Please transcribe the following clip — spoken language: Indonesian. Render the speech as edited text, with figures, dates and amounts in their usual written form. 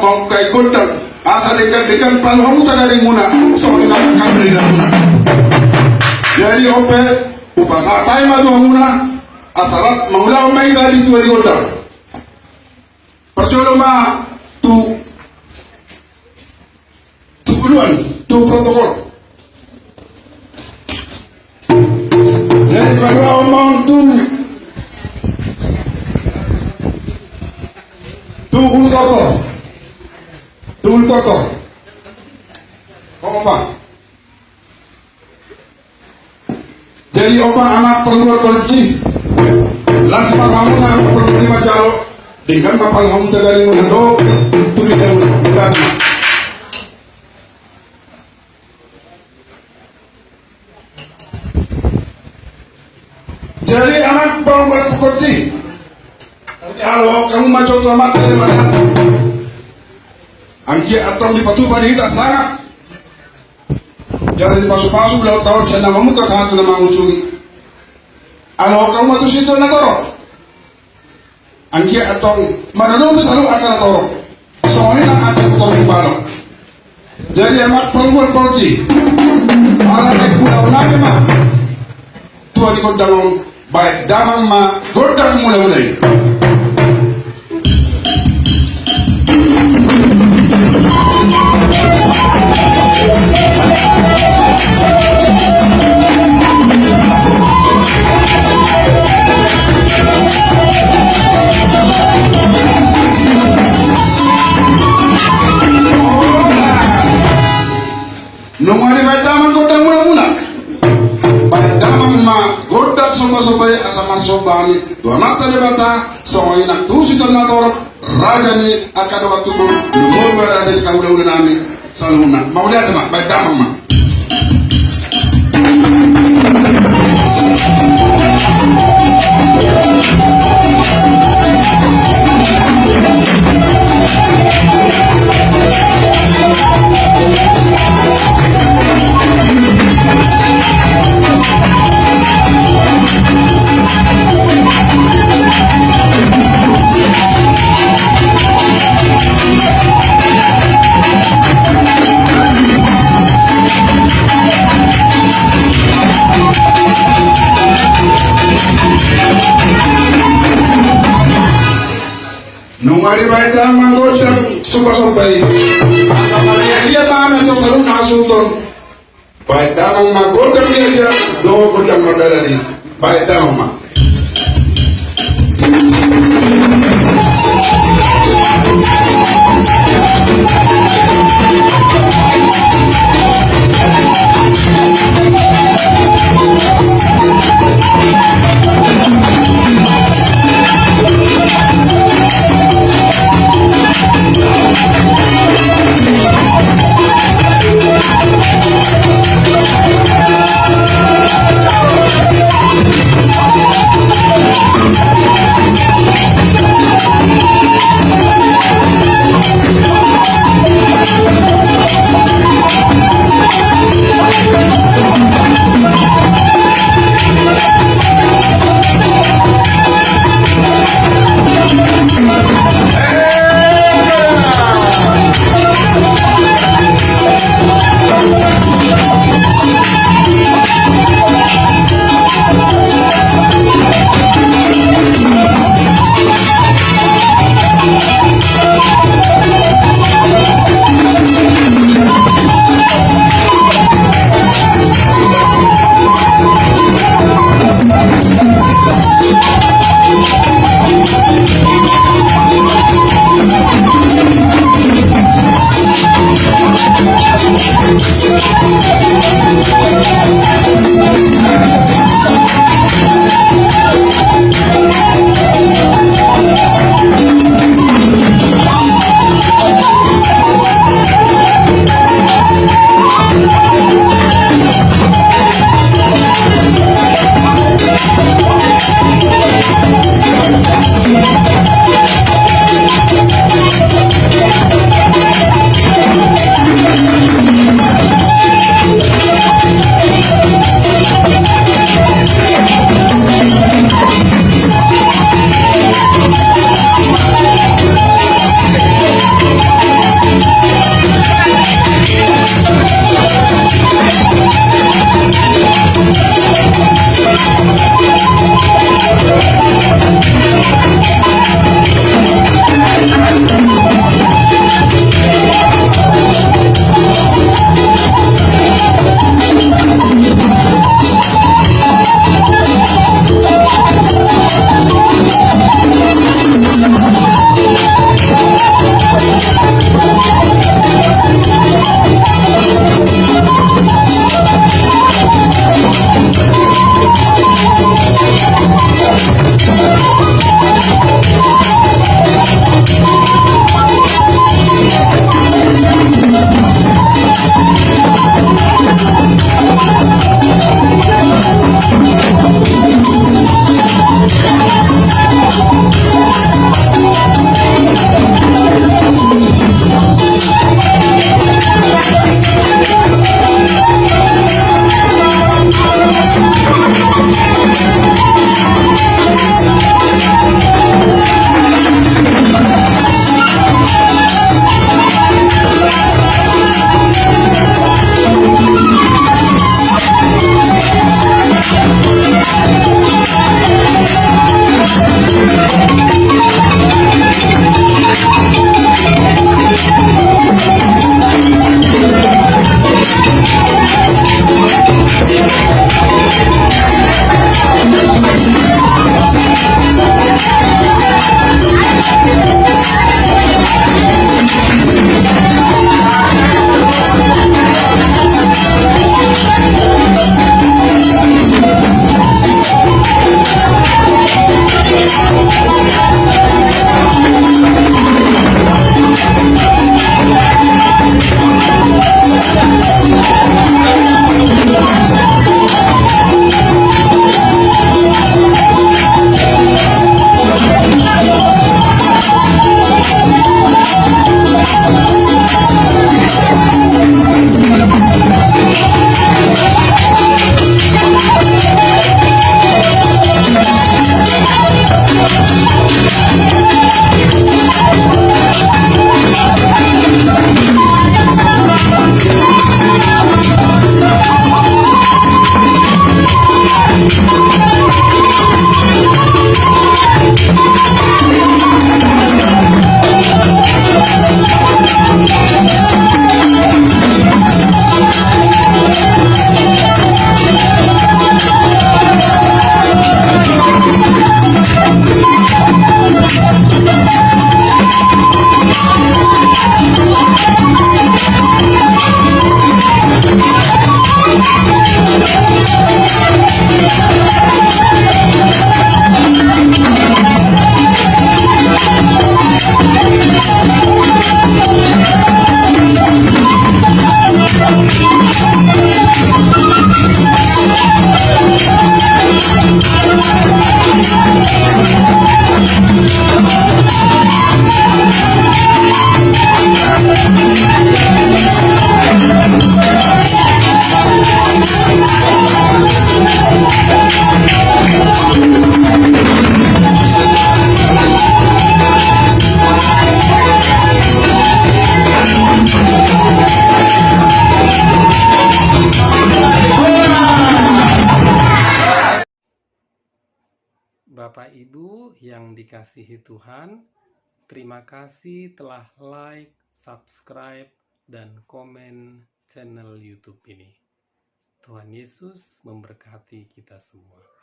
mau kay kontan asa dekan palhamu tagari muna so ina kamri na muna jadi ope upasa taima do muna asarat maula mai dari tu di kontan percolo ma tu kuluan tu protokol jadi kalau omong tu Tuhul Toto. Apa? Jadi apa anak perlu kunci? Las maramuna kunci macalo. Dengan mapal ham tagari mundo tumi deul dana. Jadi anak perlu kunci. Kalau kamu maju ke mak dari mana? Angki atau di batu bari tak sangat. Jangan dipasu-pasu belau tahun saya namamu ke satu nama ujungi. Kalau kamu maju situ nak torok. Angki atau mana dulu selalu akan torok. Soalnya nak ada torok di balok. Jadi amat perempuan polisi. Para naik pulau nabi mah. Tuan ikut dalam baik damang mah godang mulai-mulai. Nungari badamang godang mula-mula. Badamang ma godang soba-sobai asaman sobani. Dua mata lebata soalnya nak terus itu nak torok. Raja ni akan waktu tu lumur berada di kaulah nami selalu nak. Mau lihat mak badamang ma. Nungari baita manggodang suka-sukai asa Maria dia mana tu selalu nasuton baita manggodang dia do godang madalari baita ma yang dikasihi Tuhan, terima kasih telah like, subscribe, dan komen channel YouTube ini. Tuhan Yesus memberkati kita semua.